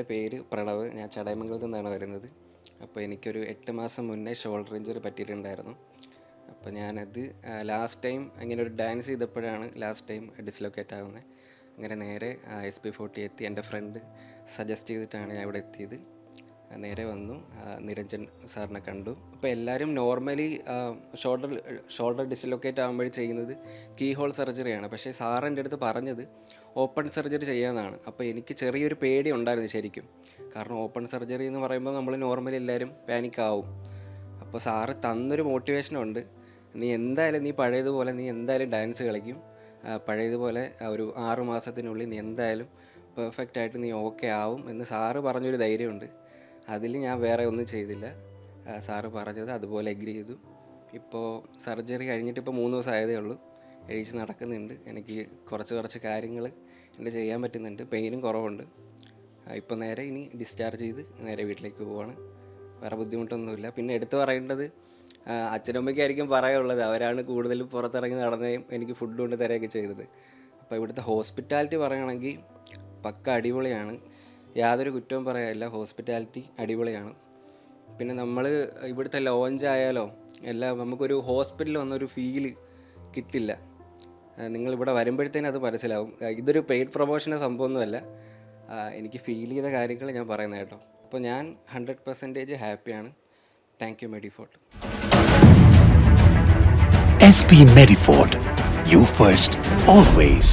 എൻ്റെ പേര് പ്രണവ്. ഞാൻ ചടയമംഗലത്തു നിന്നാണ് വരുന്നത്. അപ്പോൾ എനിക്കൊരു 8 മാസം മുന്നേ ഷോൾഡർ ഇഞ്ചുറി പറ്റിയിട്ടുണ്ടായിരുന്നു. അപ്പോൾ ഞാനത് ലാസ്റ്റ് ടൈം ഇങ്ങനെ ഒരു ഡാൻസ് ചെയ്തപ്പോഴാണ് ലാസ്റ്റ് ടൈം ഡിസ്ലൊക്കേറ്റ് ആകുന്നത്. അങ്ങനെ നേരെ SP40 എത്തി. എൻ്റെ ഫ്രണ്ട് സജസ്റ്റ് ചെയ്തിട്ടാണ് ഞാൻ ഇവിടെ എത്തിയത്. നേരെ വന്നു, നിരഞ്ജൻ സാറിനെ കണ്ടു. അപ്പോൾ എല്ലാവരും നോർമലി ഷോൾഡർ ഡിസ്ലൊക്കേറ്റ് ആകുമ്പോൾ ചെയ്യുന്നത് കീ ഹോൾ സർജറിയാണ്. പക്ഷേ സാർ എൻ്റെ അടുത്ത് പറഞ്ഞത് ഓപ്പൺ സർജറി ചെയ്യാമെന്നാണ്. അപ്പോൾ എനിക്ക് ചെറിയൊരു പേടി ഉണ്ടായിരുന്നു ശരിക്കും. കാരണം ഓപ്പൺ സർജറി എന്ന് പറയുമ്പോൾ നമ്മൾ നോർമലി എല്ലാവരും പാനിക്കാവും. അപ്പോൾ സാറ് തന്നൊരു മോട്ടിവേഷനുണ്ട്, നീ പഴയതുപോലെ എന്തായാലും ഡാൻസ് കളിക്കും, പഴയതുപോലെ ഒരു 6 മാസത്തിനുള്ളിൽ നീ എന്തായാലും പെർഫെക്റ്റായിട്ട് നീ ഓക്കെ ആവും എന്ന് സാറ് പറഞ്ഞൊരു ധൈര്യമുണ്ട്. അതിൽ ഞാൻ വേറെ ഒന്നും ചെയ്തില്ല. സാറ് പറഞ്ഞത് അതുപോലെ എഗ്രി ചെയ്തു. ഇപ്പോൾ സർജറി കഴിഞ്ഞിട്ട് ഇപ്പോൾ 3 ദിവസം ആയതേ ഉള്ളൂ. എഴുതിച്ച് നടക്കുന്നുണ്ട്. എനിക്ക് കുറച്ച് കാര്യങ്ങൾ എൻ്റെ ചെയ്യാൻ പറ്റുന്നുണ്ട്. പെയിനും കുറവുണ്ട്. ഇപ്പോൾ നേരെ ഇനി ഡിസ്ചാർജ് ചെയ്ത് നേരെ വീട്ടിലേക്ക് പോവാണ്. വേറെ ബുദ്ധിമുട്ടൊന്നുമില്ല. പിന്നെ എടുത്തു പറയേണ്ടത് അച്ഛനമ്മയ്ക്കായിരിക്കും പറയാനുള്ളത്. അവരാണ് കൂടുതലും പുറത്തിറങ്ങി നടന്നുകയും എനിക്ക് ഫുഡ് കൊണ്ട് തരുകയൊക്കെ ചെയ്തത്. അപ്പോൾ ഇവിടുത്തെ ഹോസ്പിറ്റാലിറ്റി പറയുകയാണെങ്കിൽ പക്ക അടിപൊളിയാണ്. യാതൊരു കുറ്റവും പറയാനില്ല. ഹോസ്പിറ്റാലിറ്റി അടിപൊളിയാണ്. പിന്നെ നമ്മൾ ഇവിടുത്തെ ലോഞ്ച് ആയാലോ എല്ലാം നമുക്കൊരു ഹോസ്പിറ്റലിൽ വന്നൊരു ഫീല് കിട്ടില്ല. നിങ്ങളിവിടെ വരുമ്പോഴത്തേനും അത് മനസ്സിലാവും. ഇതൊരു പെയ്ഡ് പ്രൊമോഷൻ്റെ സംഭവമൊന്നുമല്ല. എനിക്ക് ഫീൽ ചെയ്ത കാര്യങ്ങൾ ഞാൻ പറയുന്നത് കേട്ടോ. അപ്പോൾ ഞാൻ 100% ഹാപ്പിയാണ്. Thank you Medifort. SP Mediford, you first, always.